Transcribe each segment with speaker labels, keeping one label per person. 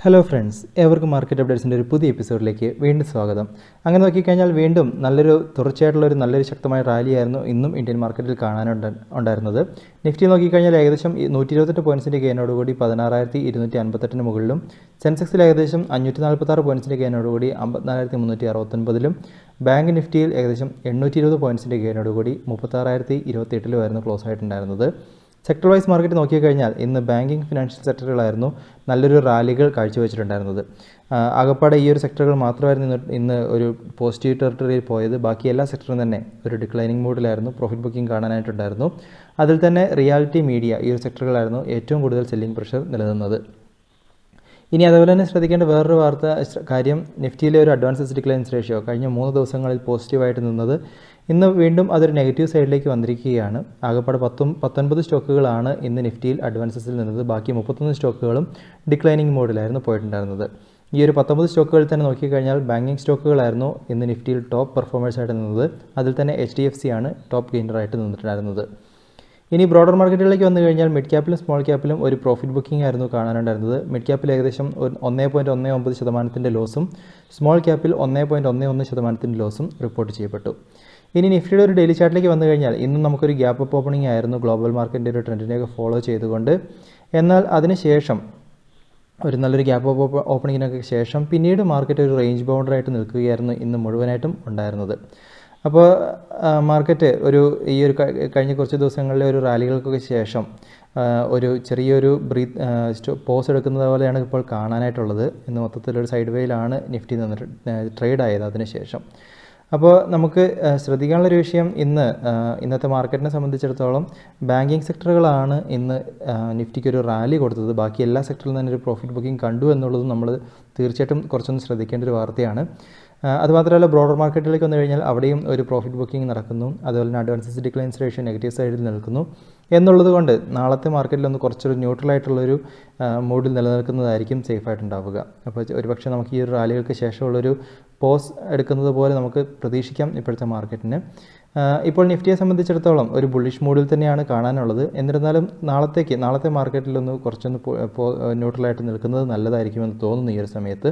Speaker 1: Hello friends, ഏവർക്കും market അപ്ഡേറ്റ്സിൻ്റെ ഒരു പുതിയ എപ്പിസോഡിലേക്ക് വീണ്ടും സ്വാഗതം. അങ്ങനെ നോക്കിക്കഴിഞ്ഞാൽ വീണ്ടും നല്ലൊരു ശക്തമായ റാലിയായിരുന്നു ഇന്നും ഇന്ത്യൻ മാർക്കറ്റിൽ കാണാനുണ്ടായിരുന്നത്. നിഫ്റ്റി നോക്കിക്കഴിഞ്ഞാൽ ഏകദേശം 128 പോയിൻറ്റ്സിൻ്റെ ഗെയിനോടുകൂടി 16,258 മുകളിലും, സെൻസെക്സിൽ ഏകദേശം 546 പോയിൻറ്റ്സിൻ്റെ ഗെയിനോടുകൂടി 54,369, ബാങ്ക് നിഫ്റ്റിയിൽ ഏകദേശം 820 പോയിൻറ്റ്സിൻ്റെ ഗെയിനോടുകൂടി 36,028 ക്ലോസ് ആയിട്ടുണ്ടായിരുന്നത്. സെക്ടർ വൈസ് മാർക്കറ്റ് നോക്കിക്കഴിഞ്ഞാൽ ഇന്ന് ബാങ്കിങ് ഫിനാൻഷ്യൽ സെക്ടറുകളായിരുന്നു നല്ലൊരു റാലികൾ കാഴ്ചവെച്ചിട്ടുണ്ടായിരുന്നത്. ആകപ്പാടെ ഈ ഒരു സെക്ടറുകൾ മാത്രമായിരുന്നു ഇന്ന് ഒരു പോസിറ്റീവ് ടെറിട്ടറിയിൽ പോയത്. ബാക്കി എല്ലാ സെക്ടറും തന്നെ ഒരു ഡിക്ലൈനിങ് മൂഡിലായിരുന്നു. പ്രോഫിറ്റ് ബുക്കിംഗ് കാണാനായിട്ടുണ്ടായിരുന്നു. അതിൽ തന്നെ റിയാലിറ്റി മീഡിയ ഈ ഒരു സെക്ടറുകളായിരുന്നു ഏറ്റവും കൂടുതൽ സെല്ലിംഗ് പ്രഷർ നിലനിന്നത്. ഇനി അതുപോലെ തന്നെ ശ്രദ്ധിക്കേണ്ട വേറൊരു കാര്യം, നിഫ്റ്റിയിലെ ഒരു അഡ്വാൻസസ് ഡിക്ലൈൻസ് റേഷ്യോ കഴിഞ്ഞ 3 ദിവസങ്ങളിൽ പോസിറ്റീവായിട്ട് നിന്നത് ഇന്ന് വീണ്ടും അതൊരു നെഗറ്റീവ് സൈഡിലേക്ക് വന്നിരിക്കുകയാണ്. ആകപ്പാടെ 19 സ്റ്റോക്കുകളാണ് ഇന്ന് നിഫ്റ്റിയിൽ അഡ്വാൻസസിൽ നിന്നത്. ബാക്കി 31 സ്റ്റോക്കുകളും ഡിക്ലൈനിങ് മോഡിലായിരുന്നു പോയിട്ടുണ്ടായിരുന്നത്. ഈ ഒരു 19 സ്റ്റോക്കുകളിൽ തന്നെ നോക്കിക്കഴിഞ്ഞാൽ ബാങ്കിങ് സ്റ്റോക്കുകളായിരുന്നു ഇന്ന് നിഫ്റ്റിയിൽ ടോപ്പ് പെർഫോമേഴ്സായിട്ട് നിന്നത്. അതിൽ തന്നെ HDFC ആണ് ടോപ്പ് ഗെയിനറായിട്ട് നിന്നിട്ടുണ്ടായിരുന്നത്. ഇനി ബ്രോഡർ മാർക്കറ്റുകളിലേക്ക് വന്നു കഴിഞ്ഞാൽ മിഡ് ക്യാപ്പിലും സ്മോൾ ക്യാപ്പിലും ഒരു പ്രോഫിറ്റ് ബുക്കിംഗ് ആയിരുന്നു കാണാനുണ്ടായിരുന്നത്. മിഡ് ക്യാപ്പിൽ ഏകദേശം 1.19% ലോസും, സ്മോൾ ക്യാപ്പിൽ 1.11% ലോസും റിപ്പോർട്ട് ചെയ്യപ്പെട്ടു. ഇനി നിഫ്റ്റിയുടെ ഒരു ഡെയിലി ചാർട്ടിലേക്ക് വന്നു കഴിഞ്ഞാൽ ഇന്നും നമുക്കൊരു ഗ്യാപ്പ് അപ്പ് ഓപ്പണിംഗ് ആയിരുന്നു ഗ്ലോബൽ മാർക്കറ്റിൻ്റെ ഒരു ട്രെൻഡിനെയൊക്കെ ഫോളോ ചെയ്തുകൊണ്ട്. എന്നാൽ അതിനുശേഷം ഒരു നല്ലൊരു ഗ്യാപ്പ് അപ്പ് ഓപ്പണിങ്ങിനൊക്കെ ശേഷം പിന്നീട് മാർക്കറ്റ് ഒരു റേഞ്ച് ബൗണ്ടറായിട്ട് നിൽക്കുകയായിരുന്നു ഇന്ന് മുഴുവനായിട്ടും ഉണ്ടായിരുന്നത്. അപ്പോൾ മാർക്കറ്റ് ഈ ഒരു കഴിഞ്ഞ കുറച്ച് ദിവസങ്ങളിലെ ഒരു റാലികൾക്കൊക്കെ ശേഷം ഒരു ചെറിയൊരു പോസ് എടുക്കുന്നത് പോലെയാണ് ഇപ്പോൾ കാണാനായിട്ടുള്ളത്. ഇന്ന് മൊത്തത്തിലൊരു സൈഡ് വേയിലാണ് നിഫ്റ്റി നിന്നിട്ട് ട്രേഡ് ആയത് അതിനുശേഷം. അപ്പോൾ നമുക്ക് ശ്രദ്ധിക്കാനുള്ളൊരു വിഷയം, ഇന്നത്തെ മാർക്കറ്റിനെ സംബന്ധിച്ചിടത്തോളം ബാങ്കിങ് സെക്ടറുകളാണ് ഇന്ന് നിഫ്റ്റിക്കൊരു റാലി കൊടുത്തത്. ബാക്കി എല്ലാ സെക്ടറിലും തന്നെ ഒരു പ്രോഫിറ്റ് ബുക്കിംഗ് കണ്ടു എന്നുള്ളതും നമ്മൾ തീർച്ചയായിട്ടും കുറച്ചൊന്ന് ശ്രദ്ധിക്കേണ്ട ഒരു വാർത്തയാണ്. അതുമാത്രമല്ല, ബ്രോഡർ മാർക്കറ്റിലേക്ക് വന്നു കഴിഞ്ഞാൽ അവിടെയും ഒരു പ്രോഫിറ്റ് ബുക്കിംഗ് നടക്കുന്നു. അതുപോലെ തന്നെ അഡ്വാൻസസ് ഡിക്ലൈൻസ് റേഷ്യോ നെഗറ്റീവ് സൈഡിൽ നിൽക്കുന്നു എന്നുള്ളത് കൊണ്ട് നാളത്തെ മാർക്കറ്റിലൊന്ന് കുറച്ചൊരു ന്യൂട്രലായിട്ടുള്ളൊരു മൂഡിൽ നിലനിൽക്കുന്നതായിരിക്കും സേഫായിട്ടുണ്ടാവുക. അപ്പോൾ ഒരുപക്ഷെ നമുക്ക് ഈ ഒരു റാലികൾക്ക് ശേഷമുള്ളൊരു പോസ് എടുക്കുന്നത് പോലെ നമുക്ക് പ്രതീക്ഷിക്കാം ഇപ്പോഴത്തെ മാർക്കറ്റിന്. ഇപ്പോൾ നിഫ്റ്റിയെ സംബന്ധിച്ചിടത്തോളം ഒരു ബുള്ളിഷ് മൂഡിൽ തന്നെയാണ് കാണാനുള്ളത്. എന്നിരുന്നാലും നാളത്തെ മാർക്കറ്റിലൊന്ന് കുറച്ചൊന്ന് ന്യൂട്രലായിട്ട് നിൽക്കുന്നത് നല്ലതായിരിക്കുമെന്ന് തോന്നുന്നു ഈ ഒരു സമയത്ത്.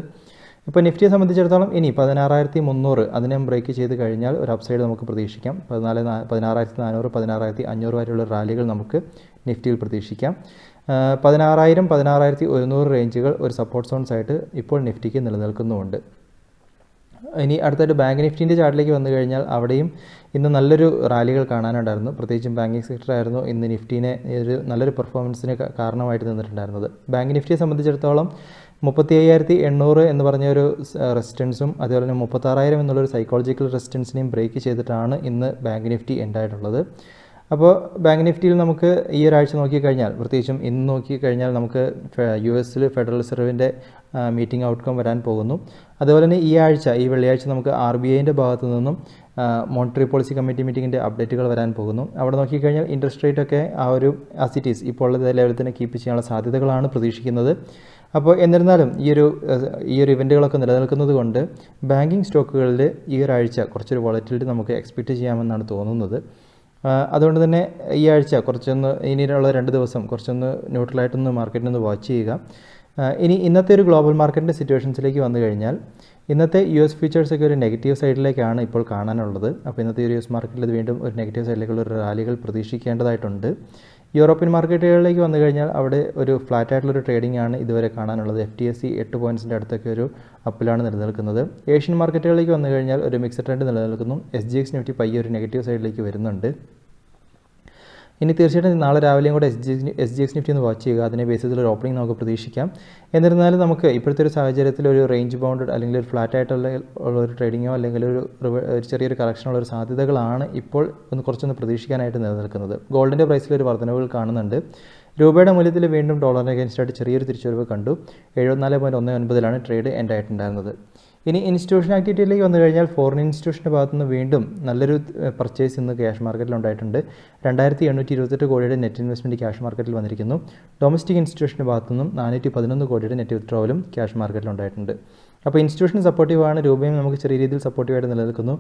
Speaker 1: ഇപ്പോൾ നിഫ്റ്റിയെ സംബന്ധിച്ചിടത്തോളം ഇനി 16,300 അതിനെ ബ്രേക്ക് ചെയ്ത് കഴിഞ്ഞാൽ ഒരു അപ്സൈഡ് നമുക്ക് പ്രതീക്ഷിക്കാം. 16,400, 16,500 വരെയുള്ള റാലികൾ നമുക്ക് നിഫ്റ്റിയിൽ പ്രതീക്ഷിക്കാം. 16,000, 16,100 റേഞ്ചുകൾ ഒരു സപ്പോർട്ട് സോൺസ് ആയിട്ട് ഇപ്പോൾ നിഫ്റ്റിക്ക് നിലനിൽക്കുന്നുമുണ്ട്. ഇനി അടുത്തായിട്ട് ബാങ്ക് നിഫ്റ്റിൻ്റെ ചാർട്ടിലേക്ക് വന്നു കഴിഞ്ഞാൽ അവിടെയും ഇന്ന് നല്ലൊരു റാലികൾ കാണാനുണ്ടായിരുന്നു. പ്രത്യേകിച്ചും ബാങ്കിങ് സെക്ടറായിരുന്നു ഇന്ന് നിഫ്റ്റിനെ ഒരു നല്ലൊരു പെർഫോമൻസിന് കാരണമായിട്ട് നിന്നിട്ടുണ്ടായിരുന്നത്. ബാങ്ക് നിഫ്റ്റിയെ സംബന്ധിച്ചിടത്തോളം 35,800 എന്ന് പറഞ്ഞ ഒരു റെസിസ്റ്റൻസും അതുപോലെ തന്നെ 36,000 എന്നുള്ളൊരു സൈക്കോളജിക്കൽ റെസിസ്റ്റൻസിനെയും ബ്രേക്ക് ചെയ്തിട്ടാണ് ഇന്ന് ബാങ്ക് നിഫ്റ്റി എൻഡായിട്ടുള്ളത്. അപ്പോൾ ബാങ്ക് നിഫ്റ്റിയിൽ നമുക്ക് ഈ ഒരാഴ്ച നോക്കിക്കഴിഞ്ഞാൽ, പ്രത്യേകിച്ചും ഇന്ന് നോക്കിക്കഴിഞ്ഞാൽ നമുക്ക് US ഫെഡറൽ റിസർവിൻ്റെ മീറ്റിംഗ് ഔട്ട്കം വരാൻ പോകുന്നു. അതുപോലെ തന്നെ ഈ വെള്ളിയാഴ്ച നമുക്ക് RBIൻ്റെ ഭാഗത്തു നിന്നും മോണിറ്ററി പോളിസി കമ്മിറ്റി മീറ്റിങ്ങിൻ്റെ അപ്ഡേറ്റുകൾ വരാൻ പോകുന്നു. അവിടെ നോക്കിക്കഴിഞ്ഞാൽ ഇൻട്രസ്റ്റ് റേറ്റൊക്കെ ഇപ്പോൾ ഉള്ള ലെവലിൽ തന്നെ കീപ്പ് ചെയ്യാനുള്ള സാധ്യതകളാണ് പ്രതീക്ഷിക്കുന്നത്. അപ്പോൾ എന്നിരുന്നാലും ഈ ഒരു ഇവൻറ്റുകളൊക്കെ നിലനിൽക്കുന്നത് കൊണ്ട് ബാങ്കിങ് സ്റ്റോക്കുകളിൽ ഈ ഒരാഴ്ച കുറച്ചൊരു വോളറ്റിലിറ്റി നമുക്ക് എക്സ്പെക്റ്റ് ചെയ്യാമെന്നാണ് തോന്നുന്നത്. അതുകൊണ്ട് തന്നെ ഈ ആഴ്ച ഇനിയുള്ള 2 ദിവസം കുറച്ചൊന്ന് ന്യൂട്രലായിട്ടൊന്ന് മാർക്കറ്റിനൊന്ന് വാച്ച് ചെയ്യുക. ഇനി ഇന്നത്തെ ഒരു ഗ്ലോബൽ മാർക്കറ്റിൻ്റെ സിറ്റുവേഷൻസിലേക്ക് വന്നു കഴിഞ്ഞാൽ ഇന്നത്തെ US ഫ്യൂച്ചേഴ്സൊക്കെ ഒരു നെഗറ്റീവ് സൈഡിലേക്കാണ് ഇപ്പോൾ കാണാനുള്ളത്. അപ്പോൾ ഇന്നത്തെ ഒരു US മാർക്കറ്റിൽ ഇത് വീണ്ടും ഒരു നെഗറ്റീവ് സൈഡിലേക്കുള്ള ഒരു റാലികൾ പ്രതീക്ഷിക്കേണ്ടതായിട്ടുണ്ട്. യൂറോപ്യൻ മാർക്കറ്റുകളിലേക്ക് വന്നു കഴിഞ്ഞാൽ അവിടെ ഒരു ഫ്ലാറ്റ് ആയിട്ടുള്ളൊരു ട്രേഡിംഗ് ആണ് ഇതുവരെ കാണാനുള്ളത്. FTSE 8 പോയിൻറ്റ്സിൻ്റെ അടുത്തൊക്കെ ഒരു അപ്പിലാണ് നിലനിൽക്കുന്നത്. ഏഷ്യൻ മാർക്കറ്റുകളിലേക്ക് വന്നു കഴിഞ്ഞാൽ ഒരു മിക്സഡ് ട്രെൻഡ് നിലനിൽക്കുന്നു. SGX നിഫ്റ്റി പയ്യെ ഒരു നെഗറ്റീവ് സൈഡിലേക്ക് വരുന്നുണ്ട്. ഇനി തീർച്ചയായിട്ടും നാളെ രാവിലെയും കൂടെ SGX നിഫ്റ്റി ഒന്ന് വാച്ച് ചെയ്യുക. അതിനെ ബേസ് ചെയ്തുള്ള ഒരു ഓപ്പണിംഗ് നമുക്ക് പ്രതീക്ഷിക്കാം. എന്നിരുന്നാലും നമുക്ക് ഇപ്പോഴത്തെ ഒരു സാഹചര്യത്തിൽ ഒരു റേഞ്ച് ബൗണ്ടഡ് അല്ലെങ്കിൽ ഒരു ഫ്ലാറ്റ് ആയിട്ടുള്ള ഒരു ട്രേഡിങ്ങോ അല്ലെങ്കിൽ ഒരു ചെറിയൊരു കറക്ഷനുള്ള ഒരു സാധ്യതകളാണ് ഇപ്പോൾ കുറച്ചൊന്ന് പ്രതീക്ഷിക്കാനായിട്ട് നിലനിൽക്കുന്നത്. ഗോൾഡിൻ്റെ പ്രൈസിൽ ഒരു വർധനവുകൾ കാണുന്നുണ്ട്. രൂപയുടെ മൂല്യത്തിൽ വീണ്ടും ഡോളറിന് അഗേൻസ്റ്റായിട്ട് ചെറിയൊരു തിരിച്ചുവരവ് കണ്ടു. 74.19 ട്രേഡ് എൻഡ് ആയിട്ടുണ്ടായിരുന്നത്. ഇനി ഇൻസ്റ്റിറ്റ്യൂഷൻ ആക്ടിവിറ്റിയിലേക്ക് വന്നു കഴിഞ്ഞാൽ ഫോറിൻ ഇൻസ്റ്റിറ്റ്യൂഷൻ്റെ ഭാഗത്തുനിന്ന് വീണ്ടും നല്ലൊരു പർച്ചേസ് ഇന്ന് ക്യാഷ് മാർക്കറ്റിൽ ഉണ്ടായിട്ടുണ്ട്. 2,828 കോടിയുടെ നെറ്റ് ഇൻവെസ്റ്റ്മെൻറ്റ് ക്യാഷ് മാർക്കറ്റിൽ വന്നിരിക്കുന്നു. ഡൊമസ്റ്റിക് ഇൻസ്റ്റിറ്റ്യൂഷൻ്റെ ഭാഗത്തുനിന്നും 411 കോടിയുടെ നെറ്റ് വിത്ഡ്രോവലും ക്യാഷ് മാർക്കറ്റിൽ ഉണ്ടായിട്ടുണ്ട്. അപ്പോൾ ഇൻസ്റ്റിറ്റ്യൂഷൻ സപ്പോർട്ടീവാണ്. രൂപയും നമുക്ക് ചെറിയ രീതിയിൽ സപ്പോർട്ടീവായിട്ട് നിലനിൽക്കുന്നു.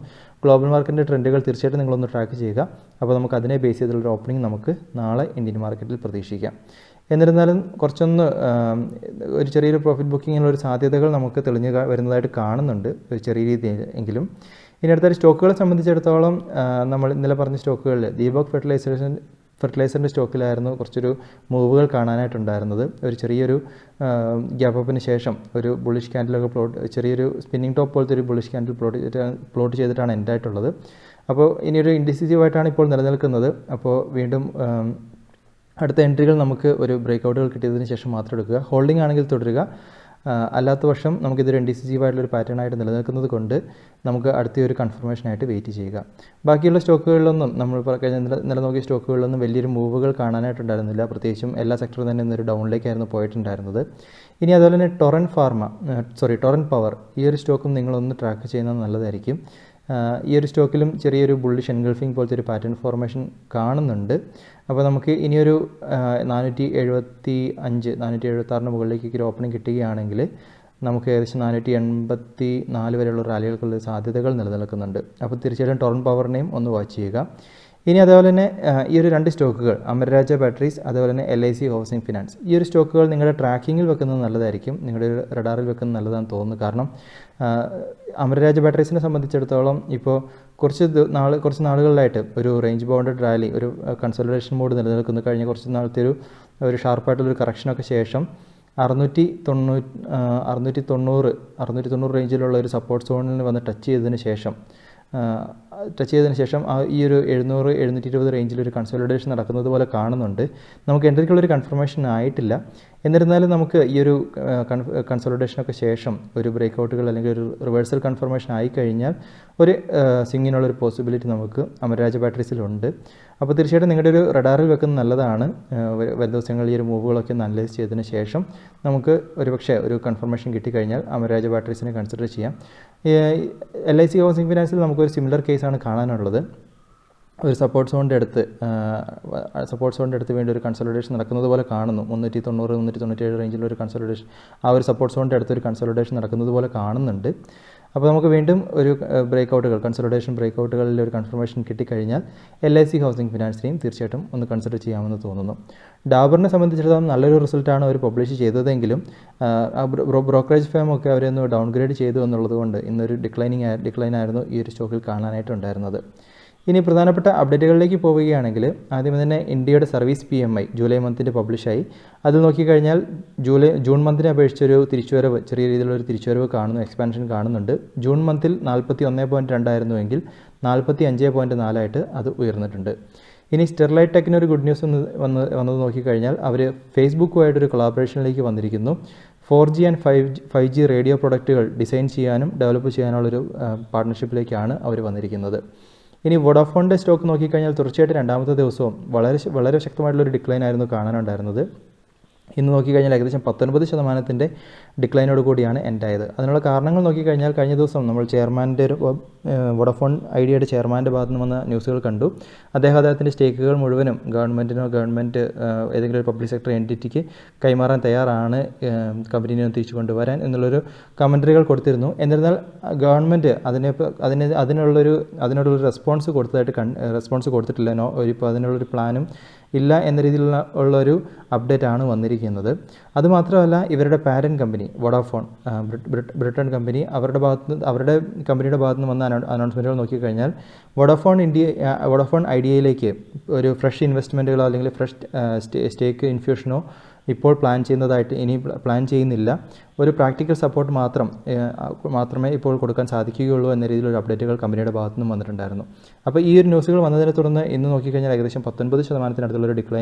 Speaker 1: ഗ്ലോബൽ മാർക്കറ്റിൻ്റെ ട്രെൻഡുകൾ തീർച്ചയായിട്ടും നിങ്ങളൊന്ന് ട്രാക്ക് ചെയ്യുക. അപ്പോൾ നമുക്ക് അതിനെ ബേസ് ചെയ്തുള്ളൊരു ഓപ്പണിംഗ് നമുക്ക് നാളെ ഇന്ത്യൻ മാർക്കറ്റിൽ പ്രതീക്ഷിക്കാം. എന്നിരുന്നാലും കുറച്ചൊന്ന് ഒരു ചെറിയൊരു പ്രോഫിറ്റ് ബുക്കിങ്ങിനുള്ള ഒരു സാധ്യതകൾ നമുക്ക് തെളിഞ്ഞ് വരുന്നതായിട്ട് കാണുന്നുണ്ട്, ഒരു ചെറിയ രീതിയിൽ എങ്കിലും. ഇനി അടുത്തൊരു സ്റ്റോക്കുകളെ സംബന്ധിച്ചിടത്തോളം നമ്മൾ ഇന്നലെ പറഞ്ഞ സ്റ്റോക്കുകളിൽ ദീപക് ഫെർട്ടിലൈസറിൻ്റെ സ്റ്റോക്കിലായിരുന്നു കുറച്ചൊരു മൂവുകൾ കാണാനായിട്ടുണ്ടായിരുന്നത്. ഒരു ചെറിയൊരു ഗ്യാപ്പ് അപ്പിന് ശേഷം ഒരു ബുള്ളിഷ് ക്യാൻഡിലൊക്കെ ചെറിയൊരു സ്പിന്നിങ് ടോപ്പ് പോലത്തെ ഒരു ബുള്ളിഷ് ക്യാൻഡിൽ പ്ലോട്ട് ചെയ്തിട്ടാണ് എൻഡായിട്ടുള്ളത്. അപ്പോൾ ഇനിയൊരു ഇൻഡിസിസീവായിട്ടാണ് ഇപ്പോൾ നിലനിൽക്കുന്നത്. അപ്പോൾ വീണ്ടും അടുത്ത എൻട്രികൾ നമുക്ക് ഒരു ബ്രേക്കൗട്ടുകൾ കിട്ടിയതിന് ശേഷം മാത്രം എടുക്കുക. ഹോൾഡിംഗ് ആണെങ്കിൽ തുടരുക, അല്ലാത്ത പക്ഷം നമുക്കിതൊരു ഇൻഡിസിസീവായിട്ടുള്ളൊരു പാറ്റേൺ ആയിട്ട് നിലനിൽക്കുന്നത് കൊണ്ട് നമുക്ക് അടുത്തൊരു കൺഫർമേഷനായിട്ട് വെയിറ്റ് ചെയ്യുക. ബാക്കിയുള്ള സ്റ്റോക്കുകളിലൊന്നും നമ്മൾ നിലനോക്കിയ സ്റ്റോക്കുകളിലൊന്നും വലിയൊരു മൂവുകൾ കാണാനായിട്ടുണ്ടായിരുന്നില്ല. പ്രത്യേകിച്ചും എല്ലാ സെക്ടറും തന്നെ ഇന്നൊരു ഡൗണിലേക്കായിരുന്നു പോയിട്ടുണ്ടായിരുന്നത്. ഇനി അതുപോലെ തന്നെ ടൊറൻറ്റ് പവർ, ഈ ഒരു സ്റ്റോക്കും നിങ്ങളൊന്ന് ട്രാക്ക് ചെയ്യുന്നത് നല്ലതായിരിക്കും. ഈ ഒരു സ്റ്റോക്കിലും ചെറിയൊരു ബുള്ളിഷ് എൻഗൾഫിംഗ് പോലത്തെ ഒരു പാറ്റേൺ ഫോർമേഷൻ കാണുന്നുണ്ട്. അപ്പോൾ നമുക്ക് ഇനിയൊരു 476 മുകളിലേക്ക് ഒരു ഓപ്പണിംഗ് കിട്ടുകയാണെങ്കിൽ നമുക്ക് ഏകദേശം 484 വരെയുള്ള റാലികൾക്കുള്ള സാധ്യതകൾ നിലനിൽക്കുന്നുണ്ട്. അപ്പോൾ തീർച്ചയായിട്ടും ടൊറൻറ്റ് പവറിനെയും ഒന്ന് വാച്ച് ചെയ്യുക. ഇനി അതേപോലെ തന്നെ ഈ ഒരു 2 സ്റ്റോക്കുകൾ അമരരാജ ബാറ്ററീസ് അതുപോലെ തന്നെ LIC ഹൗസിംഗ് ഫിനാൻസ്, ഈ ഒരു സ്റ്റോക്കുകൾ നിങ്ങളുടെ ട്രാക്കിങ്ങിൽ വെക്കുന്നത് നല്ലതായിരിക്കും, നിങ്ങളുടെ റഡാറിൽ വെക്കുന്നത് നല്ലതാണെന്ന് തോന്നുന്നു. കാരണം അമരരാജ ബാറ്ററീസിനെ സംബന്ധിച്ചിടത്തോളം ഇപ്പോൾ കുറച്ച് നാളുകളിലായിട്ട് ഒരു റേഞ്ച് ബൗണ്ടഡ് റാലി, ഒരു കൺസോളിഡേഷൻ മോഡ് നിലനിൽക്കുന്നു. കഴിഞ്ഞ കുറച്ച് നാളത്തെ ഒരു ഷാർപ്പായിട്ടുള്ളൊരു കറക്ഷനൊക്കെ ശേഷം 690 റേഞ്ചിലുള്ള ഒരു സപ്പോർട്ട് സോണിൽ വന്ന് ടച്ച് ചെയ്തതിന് ശേഷം ഈ ഒരു 700-720 റേഞ്ചിലൊരു കൺസോളിഡേഷൻ നടക്കുന്നത് പോലെ കാണുന്നുണ്ട്. നമുക്ക് എൻട്രിക്കുള്ളൊരു കൺഫർമേഷൻ ആയിട്ടില്ല. എന്നിരുന്നാലും നമുക്ക് ഈ ഒരു കൺസോളിഡേഷനൊക്കെ ശേഷം ഒരു ബ്രേക്കൗട്ടുകൾ അല്ലെങ്കിൽ ഒരു റിവേഴ്സൽ കൺഫർമേഷൻ ആയിക്കഴിഞ്ഞാൽ ഒരു സ്വിങ്ങിനുള്ളൊരു പോസിബിലിറ്റി നമുക്ക് അമരരാജ ബാറ്ററീസിലുണ്ട്. അപ്പോൾ തീർച്ചയായിട്ടും നിങ്ങളുടെ ഒരു റഡാറിൽ വെക്കുന്നത് നല്ലതാണ്. വരും ദിവസങ്ങളിൽ ഈ ഒരു മൂവുകളൊക്കെ ഒന്ന് അനലൈസ് ചെയ്തതിന് ശേഷം നമുക്ക് ഒരുപക്ഷെ ഒരു കൺഫർമേഷൻ കിട്ടിക്കഴിഞ്ഞാൽ അമരരാജ ബാറ്ററീസിനെ കൺസിഡർ ചെയ്യാം. LIC ഹൗസിംഗ് ഫിനാൻസിൽ നമുക്കൊരു സിമിലർ കേസാണ് കാണാനുള്ളത്. ഒരു സപ്പോർട്ട് സോണിൻ്റെ അടുത്ത് വേണ്ടി ഒരു കൺസോളിഡേഷൻ നടക്കുന്നത് പോലെ കാണുന്നു. 390-397 റേഞ്ചിലൊരു കൺസോളിഡേഷൻ, ആ ഒരു സപ്പോർട്ട് സോണിൻ്റെ അടുത്തൊരു കൺസോളിഡേഷൻ നടക്കുന്നത് പോലെ കാണുന്നുണ്ട്. അപ്പോൾ നമുക്ക് വീണ്ടും ഒരു കൺസോളിഡേഷൻ ബ്രേക്കൗട്ടുകളിൽ ഒരു കൺഫർമേഷൻ കിട്ടിക്കഴിഞ്ഞാൽ LIC ഹൗസിംഗ് ഫിനാൻസിനെയും തീർച്ചയായിട്ടും ഒന്ന് കൺസിഡർ ചെയ്യാമെന്ന് തോന്നുന്നു. ഡാബറിനെ സംബന്ധിച്ചിടത്തോളം നല്ലൊരു റിസൾട്ടാണ് അവർ പബ്ലിഷ് ചെയ്തതെങ്കിലും ബ്രോക്കറേജ് ഫേമൊക്കെ അവരൊന്ന് ഡൗൺഗ്രേഡ് ചെയ്തു എന്നുള്ളത് കൊണ്ട് ഇന്നൊരു ഡിക്ലൈൻ ആയിരുന്നു ഈ ഒരു സ്റ്റോക്കിൽ കാണാനായിട്ടുണ്ടായിരുന്നത്. ഇനി പ്രധാനപ്പെട്ട അപ്ഡേറ്റുകളിലേക്ക് പോവുകയാണെങ്കിൽ ആദ്യം തന്നെ ഇന്ത്യയുടെ സർവീസ് PMI ജൂലൈ മന്തിൻ്റെ പബ്ലിഷായി. അത് നോക്കിക്കഴിഞ്ഞാൽ ജൂൺ മന്തിനെ അപേക്ഷിച്ചൊരു തിരിച്ചുവരവ്, ചെറിയ രീതിയിലുള്ളൊരു തിരിച്ചുവരവ് കാണുന്നു, എക്സ്പാൻഷൻ കാണുന്നുണ്ട്. ജൂൺ മന്തിൽ 41.2 ആയിരുന്നുവെങ്കിൽ 45.4 ആയിട്ട് അത് ഉയർന്നിട്ടുണ്ട്. ഇനി സ്റ്റെർലൈറ്റ് ടെക്കിനൊരു ഗുഡ് ന്യൂസ് വന്നത് നോക്കിക്കഴിഞ്ഞാൽ അവർ ഫേസ്ബുക്കുമായിട്ടൊരു കൊളാബറേഷനിലേക്ക് വന്നിരിക്കുന്നു. 4G ആൻഡ് 5G റേഡിയോ പ്രൊഡക്റ്റുകൾ ഡിസൈൻ ചെയ്യാനും ഡെവലപ്പ് ചെയ്യാനുള്ളൊരു പാർട്ട്ണർഷിപ്പിലേക്കാണ് അവർ വന്നിരിക്കുന്നത്. ഇനി വോഡാഫോണിൻ്റെ സ്റ്റോക്ക് നോക്കിക്കഴിഞ്ഞാൽ തീർച്ചയായിട്ടും രണ്ടാമത്തെ ദിവസവും വളരെ ശക്തമായിട്ടുള്ളൊരു ഡിക്ലൈൻ ആയിരുന്നു കാണാനുണ്ടായിരുന്നത്. ഇന്ന് നോക്കിക്കഴിഞ്ഞാൽ ഏകദേശം 19% ഡിക്ലൈനോട് കൂടിയാണ് എൻഡായത്. അതിനുള്ള കാരണങ്ങൾ നോക്കിക്കഴിഞ്ഞാൽ കഴിഞ്ഞ ദിവസം നമ്മൾ വോഡാഫോൺ ഐഡിയയുടെ ചെയർമാൻ്റെ ഭാഗത്ത് നിന്ന് വന്ന ന്യൂസുകൾ കണ്ടു. അദ്ദേഹത്തിൻ്റെ സ്റ്റേക്കുകൾ മുഴുവനും ഗവൺമെൻറ് ഏതെങ്കിലും ഒരു പബ്ലിക് സെക്ടർ എൻറ്റിറ്റിക്ക് കൈമാറാൻ തയ്യാറാണ്, കമ്പനിയെ തിരിച്ചു കൊണ്ടുവരാൻ എന്നുള്ളൊരു കമൻട്രികൾ കൊടുത്തിരുന്നു. എന്നിരുന്നാൽ ഗവൺമെൻറ് അതിനുള്ളൊരു റെസ്പോൺസ് കൊടുത്തിട്ടില്ല. ഇപ്പോൾ അതിനുള്ളൊരു പ്ലാനും ഇല്ല എന്ന രീതിയിലുള്ളൊരു അപ്ഡേറ്റ് ആണ് വന്നിരിക്കുന്നത്. അതുമാത്രമല്ല, ഇവരുടെ parent company Vodafone Britain company അവരുടെ കമ്പനിയുടെ ഭാഗത്ത് നിന്ന് വന്ന അനൗൺസ്മെൻറ്റുകൾ നോക്കിക്കഴിഞ്ഞാൽ വോഡാഫോൺ ഐഡിയയിലേക്ക് ഒരു ഫ്രഷ് ഇൻവെസ്റ്റ്മെൻറ്റുകളോ അല്ലെങ്കിൽ ഫ്രഷ് സ്റ്റേക്ക് ഇൻഫ്യൂഷനോ ഇപ്പോൾ പ്ലാൻ ചെയ്യുന്നില്ല. ഒരു പ്രാക്ടിക്കൽ സപ്പോർട്ട് മാത്രമേ ഇപ്പോൾ കൊടുക്കാൻ സാധിക്കുകയുള്ളൂ എന്ന രീതിയിലൊരു അപ്ഡേറ്റുകൾ കമ്പനിയുടെ ഭാഗത്തു നിന്നും വന്നിട്ടുണ്ടായിരുന്നു. അപ്പോൾ ഈ ഒരു ന്യൂസുകൾ വന്നതിനെ തുടർന്ന് ഇന്ന് നോക്കിക്കഴിഞ്ഞാൽ ഏകദേശം 19% നടത്തുള്ളൊരു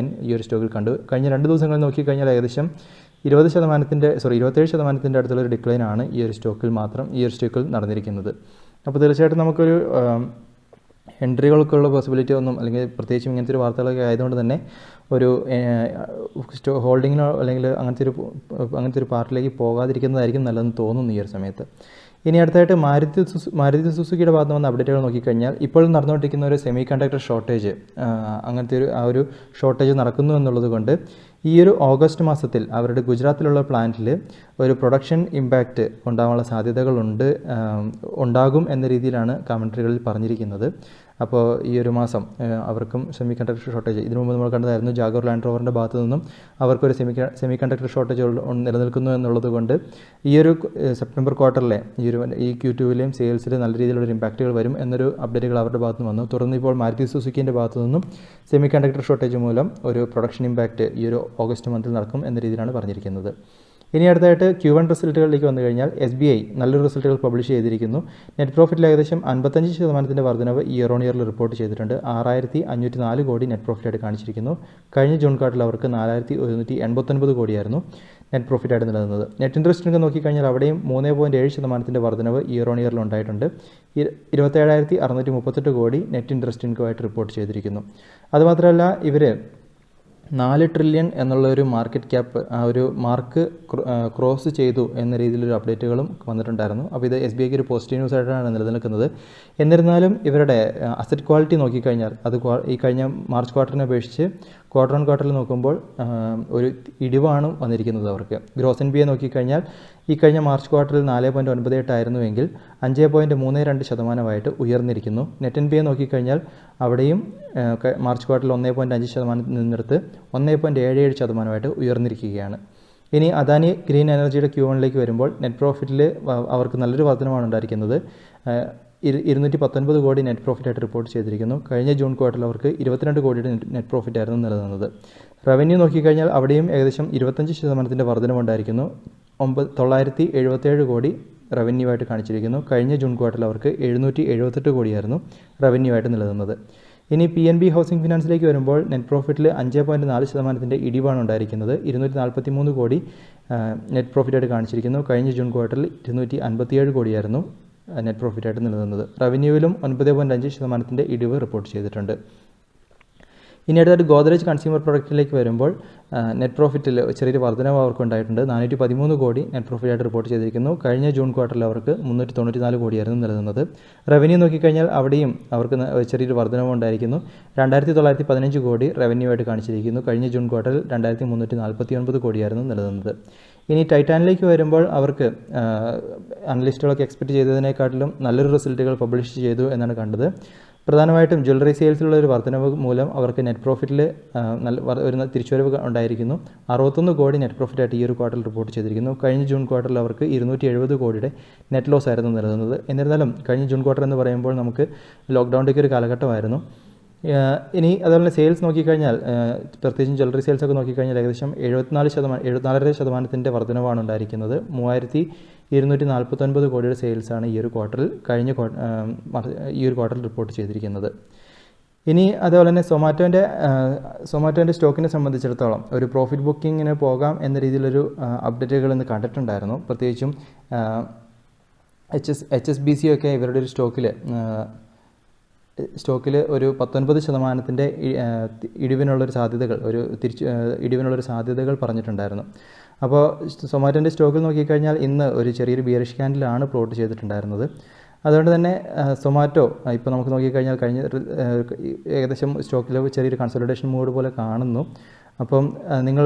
Speaker 1: ഈ ഒരു സ്റ്റോക്കിൽ കണ്ടു. കഴിഞ്ഞ 2 ദിവസങ്ങളിൽ നോക്കിക്കഴിഞ്ഞാൽ ഏകദേശം 27% അടുത്തുള്ളൊരു ഡിക്ലൈനാണ് ഈ ഒരു സ്റ്റോക്കിൽ നടന്നിരിക്കുന്നത്. അപ്പോൾ തീർച്ചയായിട്ടും നമുക്കൊരു എൻട്രികൾക്കുള്ള പോസിബിലിറ്റി ഒന്നും, അല്ലെങ്കിൽ പ്രത്യേകിച്ചും ഇങ്ങനത്തെ ഒരു വാർത്തകളൊക്കെ ആയതുകൊണ്ട് തന്നെ ഒരു ഹോൾഡിങ്ങിനോ അല്ലെങ്കിൽ അങ്ങനത്തെ ഒരു പാർട്ടിലേക്ക് പോകാതിരിക്കുന്നതായിരിക്കും നല്ലതെന്ന് തോന്നുന്നു ഈ ഒരു സമയത്ത്. ഇനി അടുത്തായിട്ട് മാരുതി സുസുക്കിയുടെ ഭാഗത്ത് വന്ന അപ്ഡേറ്റുകൾ നോക്കിക്കഴിഞ്ഞാൽ ഇപ്പോൾ നടന്നുകൊണ്ടിരിക്കുന്ന ഒരു സെമി കണ്ടക്ടർ ഷോർട്ടേജ്, ഒരു ഷോർട്ടേജ് നടക്കുന്നു എന്നുള്ളത് കൊണ്ട് ഈ ഒരു ഓഗസ്റ്റ് മാസത്തിൽ അവരുടെ ഗുജറാത്തിലുള്ള പ്ലാന്റിൽ ഒരു പ്രൊഡക്ഷൻ ഇമ്പാക്റ്റ് ഉണ്ടാകാനുള്ള സാധ്യതകളുണ്ടാകും എന്ന രീതിയിലാണ് കമൻട്രികളിൽ പറഞ്ഞിരിക്കുന്നത്. അപ്പോൾ ഈ ഒരു മാസം അവർക്കും സെമി കണ്ടക്ടർ ഷോർട്ടേജ്, ഇതിനു മുമ്പ് നമ്മൾ കണ്ടതായിരുന്നു ജാഗോർ ലാൻഡ് റോവറിൻ്റെ ഭാഗത്തു നിന്നും അവർക്കൊരു സെമി കണ്ടക്ടർ ഷോർട്ടേജ് നിലനിൽക്കുന്നു എന്നുള്ളത് കൊണ്ട് ഈ ഒരു സെപ്റ്റംബർ ക്വാർട്ടറിലെ ഈ Q2വിലെയും സെയിൽസിൽ നല്ല രീതിയിലുള്ള ഇമ്പാക്റ്റുകൾ വരും എന്നൊരു അപ്ഡേറ്റുകൾ അവരുടെ ഭാഗത്ത് നിന്ന് വന്നു. തുടർന്ന് ഇപ്പോൾ മാരുതി സുസുക്കിൻ്റെ ഭാഗത്തു നിന്നും സെമി കണ്ടക്ടർ ഷോർട്ടേജ് മൂലം ഒരു പ്രൊഡക്ഷൻ ഇമ്പാക്റ്റ് ഈ ഒരു ഓഗസ്റ്റ് മന്തിൽ നടക്കും എന്ന രീതിയിലാണ് പറഞ്ഞിരിക്കുന്നത്. ഇനി അടുത്തായിട്ട് Q1 റിസൾട്ടുകളിലേക്ക് വന്നു കഴിഞ്ഞാൽ SBI നല്ലൊരു റിസൾട്ടുകൾ പബ്ലിഷ് ചെയ്തിരിക്കുന്നു. നെറ്റ് പ്രോഫിറ്റിൽ ഏകദേശം 55% വർധനവ് ഇയർ ഓൺ ഇയറിൽ റിപ്പോർട്ട് ചെയ്തിട്ടുണ്ട്. 6504 കോടി നെറ്റ് പ്രോഫിറ്റായിട്ട് കാണിച്ചിരിക്കുന്നു. കഴിഞ്ഞ ജൂൺ ക്വാർട്ടറിൽ അവർക്ക് 4189 കോടിയായിരുന്നു നെറ്റ് പ്രോഫിറ്റായിട്ട് നിലനിന്നത്. നെറ്റ് ഇൻട്രസ്റ്റ് ഇൻകം നോക്കിക്കഴിഞ്ഞാൽ അവിടെയും 3.7% വർധനവ് ഇയർ ഓൺ ഇയറിൽ ഉണ്ടായിട്ടുണ്ട്. 27,638 കോടി നെറ്റ് ഇൻട്രസ്റ്റ് ഇൻകമായിട്ട് റിപ്പോർട്ട് ചെയ്തിരിക്കുന്നു. അതുമാത്രമല്ല ഇവർ 4 ട്രില്യൺ എന്നുള്ളൊരു മാർക്കറ്റ് ക്യാപ്പ് ആ ഒരു മാർക്ക് ക്രോസ് ചെയ്തു എന്ന രീതിയിലൊരു അപ്ഡേറ്റുകളും വന്നിട്ടുണ്ടായിരുന്നു. അപ്പോൾ ഇത് SBIക്ക് ഒരു പോസിറ്റീവ് ന്യൂസ് ആയിട്ടാണ് നിലനിൽക്കുന്നത്. എന്നിരുന്നാലും ഇവരുടെ അസറ്റ് ക്വാളിറ്റി നോക്കിക്കഴിഞ്ഞാൽ അത് ഈ കഴിഞ്ഞ മാർച്ച് ക്വാർട്ടറിനെ അപേക്ഷിച്ച് ക്വാർട്ടർ ഓൺ ക്വാർട്ടറിൽ നോക്കുമ്പോൾ ഒരു ഇടിവാണ് വന്നിരിക്കുന്നത് അവർക്ക്. ഗ്രോസ് NPA നോക്കിക്കഴിഞ്ഞാൽ ഈ കഴിഞ്ഞ മാർച്ച് ക്വാർട്ടറിൽ 4.98 ആയിരുന്നുവെങ്കിൽ 5.32% ഉയർന്നിരിക്കുന്നു. നെറ്റ് NPA നോക്കിക്കഴിഞ്ഞാൽ അവിടെയും മാർച്ച് ക്വാർട്ടറിൽ 1.5% നിന്നെടുത്ത് 1.77% ഉയർന്നിരിക്കുകയാണ്. ഇനി അദാനി ഗ്രീൻ എനർജിയുടെ Q1ലേക്ക് വരുമ്പോൾ നെറ്റ് പ്രോഫിറ്റിൽ അവർക്ക് നല്ലൊരു വർധനമാണ് ഉണ്ടായിരിക്കുന്നത്. 219 കോടി നെറ്റ് പ്രോഫിറ്റായിട്ട് റിപ്പോർട്ട് ചെയ്തിരിക്കുന്നു. കഴിഞ്ഞ ജൂൺ ക്വാർട്ടറിൽ അവർക്ക് 22 കോടിയുടെ നെറ്റ് പ്രോഫിറ്റായിരുന്നു നിലനിന്നത്. റവന്യൂ നോക്കിക്കഴിഞ്ഞാൽ അവിടെയും ഏകദേശം 25% വർധനമുണ്ടായിരിക്കുന്നു. 977 കോടി റവന്യൂ ആയിട്ട് കാണിച്ചിരിക്കുന്നു. കഴിഞ്ഞ ജൂൺ ക്വാർട്ടറിൽ അവർക്ക് 778 കോടിയായിരുന്നു റവന്യൂ ആയിട്ട് നിലനിന്നത്. ഇനി PNB ഹൗസിംഗ് ഫിനാൻസിലേക്ക് വരുമ്പോൾ നെറ്റ് പ്രോഫിറ്റിൽ 5.4% ഇടിവാണ് ഉണ്ടായിരിക്കുന്നത്. 243 കോടി നെറ്റ് പ്രോഫിറ്റായിട്ട് കാണിച്ചിരിക്കുന്നു. കഴിഞ്ഞ ജൂൺ ക്വാർട്ടറിൽ 257 കോടിയായിരുന്നു നെറ്റ് പ്രോഫിറ്റായിട്ട് നിലനിന്നത്. റവന്യൂവിലും 9.5% ഇടിവ് റിപ്പോർട്ട് ചെയ്തിട്ടുണ്ട്. ഇനി അടുത്തായിട്ട് ഗോദ്രേജ് കൺസ്യൂമർ പ്രൊഡക്റ്റിലേക്ക് വരുമ്പോൾ നെറ്റ് പ്രോഫിറ്റിൽ ചെറിയൊരു വർധനവ് അവർക്ക് ഉണ്ടായിട്ടുണ്ട്. 413 കോടി നെറ്റ് പ്രോഫിറ്റായിട്ട് റിപ്പോർട്ട് ചെയ്തിരിക്കുന്നു. കഴിഞ്ഞ ജൂൺ ക്വാർട്ടറിൽ അവർക്ക് 394 കോടിയായിരുന്നു നിലനിന്നത്. റവന്യൂ നോക്കിക്കഴിഞ്ഞാൽ അവിടെയും അവർക്ക് ചെറിയൊരു വർധനവ് ഉണ്ടായിരിക്കുന്നു. 2915 കോടി റവന്യൂ ആയിട്ട് കാണിച്ചിരിക്കുന്നു. കഴിഞ്ഞ ജൂൺ ക്വാർട്ടറിൽ 2349 കോടിയായിരുന്നു നിലനിന്നത്. ഇനി ടൈറ്റാനിലേക്ക് വരുമ്പോൾ അവർക്ക് അനലിസ്റ്റുകളൊക്കെ എക്സ്പെക്റ്റ് ചെയ്തതിനേക്കാട്ടിലും നല്ലൊരു റിസൾട്ടുകൾ പബ്ലിഷ് ചെയ്തു എന്നാണ് കണ്ടത്. പ്രധാനമായിട്ടും ജ്വല്ലറി സെയിൽസിലുള്ള ഒരു വർധനവ് മൂലം അവർക്ക് നെറ്റ് പ്രോഫിറ്റിൽ ഒരു തിരിച്ചുവരവ് ഉണ്ടായിരിക്കുന്നു. 61 കോടി നെറ്റ് പ്രോഫിറ്റായിട്ട് ഈ ഒരു ക്വാർട്ടറിൽ റിപ്പോർട്ട് ചെയ്തിരിക്കുന്നു. കഴിഞ്ഞ ജൂൺ ക്വാർട്ടറിൽ അവർക്ക് 270 കോടിയുടെ നെറ്റ് ലോസ് ആയിരുന്നു നിലനിന്നത്. എന്നിരുന്നാലും കഴിഞ്ഞ ജൂൺ ക്വാർട്ടർ എന്ന് പറയുമ്പോൾ നമുക്ക് ലോക്ക്ഡൗണിലേക്ക് ഒരു കാലഘട്ടമായിരുന്നു. ഇനി അതുപോലെ സെയിൽസ് നോക്കിക്കഴിഞ്ഞാൽ പ്രത്യേകിച്ചും ജ്വല്ലറി സെയിൽസൊക്കെ നോക്കിക്കഴിഞ്ഞാൽ ഏകദേശം 74% വർധനവാണ് ഉണ്ടായിരിക്കുന്നത്. 3249 കോടിയുടെ സെയിൽസാണ് ഈ ഒരു ക്വാർട്ടറിൽ ഈ ഒരു ക്വാർട്ടറിൽ റിപ്പോർട്ട് ചെയ്തിരിക്കുന്നത്. ഇനി അതുപോലെ തന്നെ സൊമാറ്റോൻ്റെ സ്റ്റോക്കിനെ സംബന്ധിച്ചിടത്തോളം ഒരു പ്രോഫിറ്റ് ബുക്കിങ്ങിന് പോകാം എന്ന രീതിയിലൊരു അപ്ഡേറ്റുകൾ ഇന്ന് കണ്ടിട്ടുണ്ടായിരുന്നു. പ്രത്യേകിച്ചും HSBC ഒക്കെ ഇവരുടെ ഒരു സ്റ്റോക്കിൽ ഒരു 19% ഇടിവിനുള്ളൊരു സാധ്യതകൾ പറഞ്ഞിട്ടുണ്ടായിരുന്നു. അപ്പോൾ സൊമാറ്റോൻ്റെ സ്റ്റോക്കിൽ നോക്കിക്കഴിഞ്ഞാൽ ഇന്ന് ഒരു ചെറിയൊരു ബിയറിഷ് ക്യാൻഡിലാണ് പ്ലോട്ട് ചെയ്തിട്ടുണ്ടായിരുന്നത്. അതുകൊണ്ട് തന്നെ സൊമാറ്റോ ഇപ്പോൾ നമുക്ക് നോക്കിക്കഴിഞ്ഞാൽ ഏകദേശം സ്റ്റോക്കിൽ ചെറിയൊരു കൺസോളിഡേഷൻ മൂഡ് പോലെ കാണുന്നു. അപ്പം നിങ്ങൾ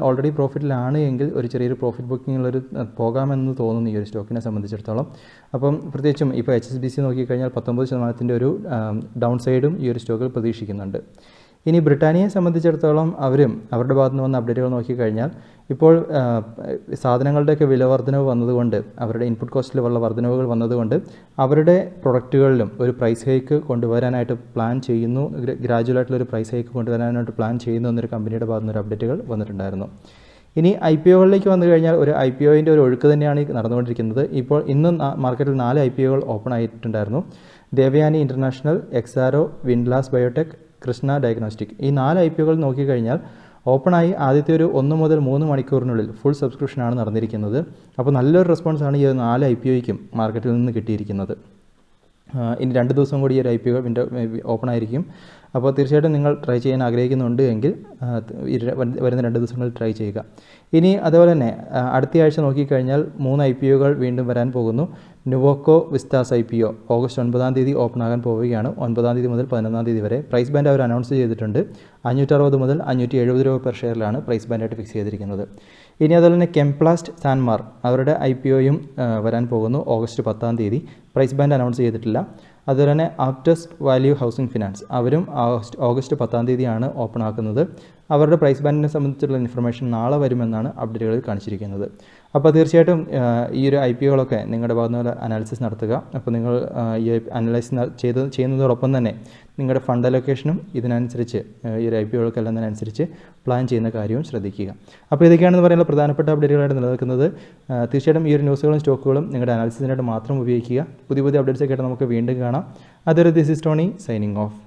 Speaker 1: ഓൾറെഡി പ്രോഫിറ്റിലാണ് എങ്കിൽ ഒരു ചെറിയൊരു പ്രോഫിറ്റ് ബുക്കിങ്ങിലൊരു പോകാമെന്ന് തോന്നുന്നു ഈ ഒരു സ്റ്റോക്കിനെ സംബന്ധിച്ചിടത്തോളം. അപ്പം പ്രത്യേകിച്ചും ഇപ്പോൾ HSBC നോക്കിക്കഴിഞ്ഞാൽ 19% ഒരു ഡൗൺ സൈഡും ഈ ഒരു സ്റ്റോക്കിൽ പ്രതീക്ഷിക്കുന്നുണ്ട്. ഇനി ബ്രിട്ടാനിയയെ സംബന്ധിച്ചിടത്തോളം അവരുടെ ഭാഗത്ത് നിന്ന് വന്ന അപ്ഡേറ്റുകൾ നോക്കിക്കഴിഞ്ഞാൽ ഇപ്പോൾ സാധനങ്ങളുടെയൊക്കെ വില വർധനവ് വന്നതുകൊണ്ട് അവരുടെ ഇൻപുട്ട് കോസ്റ്റിൽ ഉള്ള വർധനവുകൾ വന്നതുകൊണ്ട് അവരുടെ പ്രൊഡക്റ്റുകളിലും ഒരു പ്രൈസ് ഹൈക്ക് കൊണ്ടുവരാനായിട്ട് പ്ലാൻ ചെയ്യുന്നു. ഗ്രാജുവലായിട്ടുള്ളൊരു പ്രൈസ് ഹൈക്ക് കൊണ്ടുവരാനായിട്ട് പ്ലാൻ ചെയ്യുന്നു എന്നൊരു കമ്പനിയുടെ ഭാഗത്ത് നിന്ന് അപ്ഡേറ്റുകൾ വന്നിട്ടുണ്ടായിരുന്നു. ഇനി IPOകളിലേക്ക് വന്നു കഴിഞ്ഞാൽ ഒരു IPOൻ്റെ ഒരു ഒഴുക്ക് തന്നെയാണ് നടന്നുകൊണ്ടിരിക്കുന്നത്. ഇപ്പോൾ ഇന്ന് മാർക്കറ്റിൽ 4 IPOകൾ ഓപ്പൺ ആയിട്ടുണ്ടായിരുന്നു. Devyani international, Exxaro, Windlas biotech, Krishna diagnostic. ഈ 4 IPOകൾ നോക്കിക്കഴിഞ്ഞാൽ ഓപ്പണായി ആദ്യത്തെ ഒരു 1 മുതൽ 3 മണിക്കൂറിനുള്ളിൽ ഫുൾ സബ്സ്ക്രിപ്ഷനാണ് നടന്നിരിക്കുന്നത്. അപ്പോൾ നല്ലൊരു റെസ്പോൺസാണ് ഈ 4 IPOയ്ക്കും മാർക്കറ്റിൽ നിന്ന് കിട്ടിയിരിക്കുന്നത്. ഇനി 2 ദിവസം കൂടി ഈ ഒരു IPO വിൻഡോ ഓപ്പൺ ആയിരിക്കും. അപ്പോൾ തീർച്ചയായിട്ടും നിങ്ങൾ ട്രൈ ചെയ്യാൻ ആഗ്രഹിക്കുന്നുണ്ട് എങ്കിൽ വരുന്ന 2 ദിവസങ്ങളിൽ ട്രൈ ചെയ്യുക. ഇനി അതുപോലെ തന്നെ അടുത്ത ആഴ്ച നോക്കിക്കഴിഞ്ഞാൽ 3 IPOകൾ വീണ്ടും വരാൻ പോകുന്നു. നുവോക്കോ വിസ്താസ് IPO ഓഗസ്റ്റ് 9-ാം തീയതി ഓപ്പൺ ആകാൻ പോവുകയാണ്. 9-ാം തീയതി മുതൽ 11-ാം തീയതി വരെ. പ്രൈസ് ബാൻഡ് അവർ അനൗൺസ് ചെയ്തിട്ടുണ്ട്. 560 മുതൽ 570 രൂപ പെർ ഷെയറിലാണ് പ്രൈസ് ബാൻഡായിട്ട് ഫിക്സ് ചെയ്തിരിക്കുന്നത്. ഇനി അതുപോലെ തന്നെ കെംപ്ലാസ്റ്റ്, സാൻമാർ അവരുടെ IPOയും വരാൻ പോകുന്നു ഓഗസ്റ്റ് 10-ാം തീയതി. പ്രൈസ് ബാൻഡ് അനൗൺസ് ചെയ്തിട്ടില്ല. അതുപോലെ തന്നെ ആപ്റ്റസ് വാല്യൂ ഹൗസിംഗ് ഫിനാൻസ് അവരും ഓഗസ്റ്റ് 10 തീയതിയാണ് ഓപ്പൺ ആക്കുന്നത്. അവരുടെ പ്രൈസ് ബാൻഡിനെ സംബന്ധിച്ചുള്ള ഇൻഫർമേഷൻ നാളെ വരുമെന്നാണ് അപ്ഡേറ്റുകളിൽ കാണിച്ചിരിക്കുന്നത്. അപ്പോൾ തീർച്ചയായിട്ടും ഈ ഒരു IPOകളൊക്കെ നിങ്ങളുടെ ഭാഗത്തുനിന്ന് അനാലിസിസ് നടത്തുക. അപ്പോൾ നിങ്ങൾ ഈ അനലൈസ് ചെയ്യുന്നതോടൊപ്പം തന്നെ നിങ്ങളുടെ ഫണ്ട് അലൊക്കേഷനും ഇതിനനുസരിച്ച് ഈ ഒരു IPOകൾക്കെല്ലാം അതിനനുസരിച്ച് പ്ലാൻ ചെയ്യുന്ന കാര്യവും ശ്രദ്ധിക്കുക. അപ്പോൾ ഇതൊക്കെയാണെന്ന് പറയുന്ന പ്രധാനപ്പെട്ട അപ്ഡേറ്റുകളായിട്ട് നിലനിൽക്കുന്നത്. തീർച്ചയായിട്ടും ഈ ഒരു ന്യൂസുകളും സ്റ്റോക്കുകളും നിങ്ങളുടെ അനാലിസിസിനായിട്ട് മാത്രം ഉപയോഗിക്കുക. പുതിയ അപ്ഡേറ്റ്സ് ഒക്കെ ആയിട്ട് നമുക്ക് വീണ്ടും കാണാം. അതൊരു this is Tony signing off.